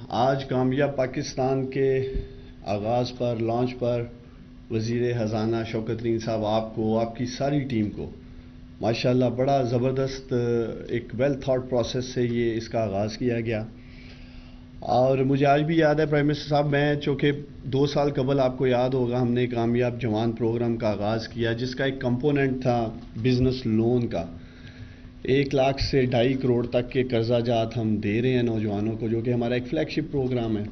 آج کامیاب پاکستان کے آغاز پر لانچ پر وزیر خزانہ شوکت ترین صاحب آپ کو آپ کی ساری ٹیم کو ماشاءاللہ بڑا زبردست ایک ویل تھاٹ پروسیس سے یہ اس کا آغاز کیا گیا. اور مجھے آج بھی یاد ہے پرائم منسٹر صاحب، میں چونکہ 2 سال قبل آپ کو یاد ہوگا ہم نے کامیاب جوان پروگرام کا آغاز کیا جس کا ایک کمپوننٹ تھا بزنس لون کا. 1 لاکھ سے 2.5 کروڑ تک کے قرضہ جات ہم دے رہے ہیں نوجوانوں کو، جو کہ ہمارا ایک فلیگ شپ پروگرام ہے.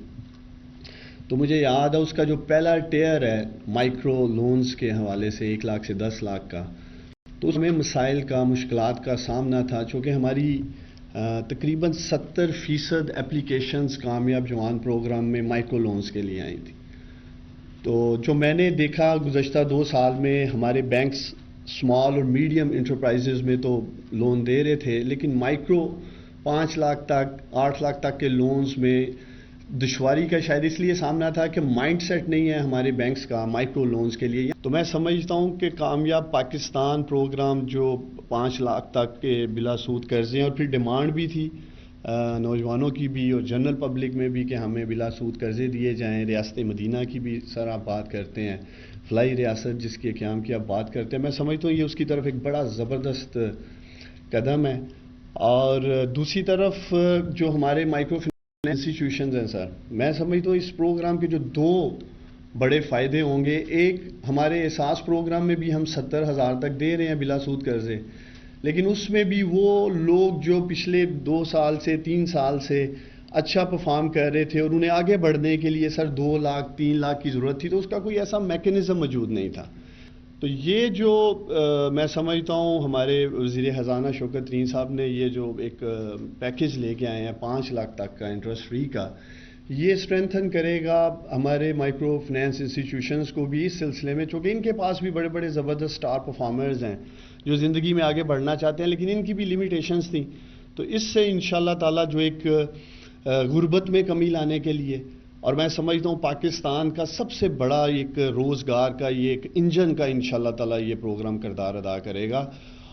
تو مجھے یاد ہے اس کا جو پہلا ٹیئر ہے مائکرو لونز کے حوالے سے 1 لاکھ سے 10 لاکھ کا، تو اس میں مسائل کا مشکلات کا سامنا تھا، چونکہ ہماری تقریباً 70% اپلیکیشنز کامیاب جوان پروگرام میں مائکرو لونز کے لیے آئی تھی. تو جو میں نے دیکھا گزشتہ 2 سال میں ہمارے بینکس اسمال اور میڈیم انٹرپرائزز میں تو لون دے رہے تھے، لیکن مائکرو 5 لاکھ تک 8 لاکھ تک کے لونز میں دشواری کا شاید اس لیے سامنا تھا کہ مائنڈ سیٹ نہیں ہے ہمارے بینکس کا مائکرو لونز کے لیے. تو میں سمجھتا ہوں کہ کامیاب پاکستان پروگرام جو 5 لاکھ تک کے بلا سود قرضے ہیں، اور پھر ڈیمانڈ بھی تھی نوجوانوں کی بھی اور جنرل پبلک میں بھی کہ ہمیں بلا سود قرضے دیے جائیں. ریاست مدینہ کی بھی سر آپ بات کرتے ہیں، فلائی ریاست جس کے قیام کی آپ بات کرتے ہیں، میں سمجھتا ہوں یہ اس کی طرف ایک بڑا زبردست قدم ہے. اور دوسری طرف جو ہمارے مائکرو انسٹیٹیوشنز ہیں سر، میں سمجھتا ہوں اس پروگرام کے جو 2 بڑے فائدے ہوں گے. ایک، ہمارے احساس پروگرام میں بھی ہم 70,000 تک دے رہے ہیں بلا سود قرضے، لیکن اس میں بھی وہ لوگ جو پچھلے 2 سال سے 3 سال سے اچھا پرفارم کر رہے تھے اور انہیں آگے بڑھنے کے لیے سر 2 لاکھ 3 لاکھ کی ضرورت تھی، تو اس کا کوئی ایسا میکینزم موجود نہیں تھا. تو یہ جو میں سمجھتا ہوں ہمارے وزیر خزانہ شوکت ترین صاحب نے یہ جو ایک پیکیج لے کے آئے ہیں 5 لاکھ تک کا انٹرسٹ فری کا، یہ اسٹرینتھن کرے گا ہمارے مائکرو فنانس انسٹیٹیوشنز کو بھی اس سلسلے میں، چونکہ ان کے پاس بھی بڑے بڑے زبردست اسٹار پرفارمرز ہیں جو زندگی میں آگے بڑھنا چاہتے ہیں، لیکن ان کی بھی لیمیٹیشنز تھیں. تو اس سے انشاءاللہ تعالی جو ایک غربت میں کمی لانے کے لیے، اور میں سمجھتا ہوں پاکستان کا سب سے بڑا ایک روزگار کا یہ ایک انجن کا انشاءاللہ تعالی یہ پروگرام کردار ادا کرے گا.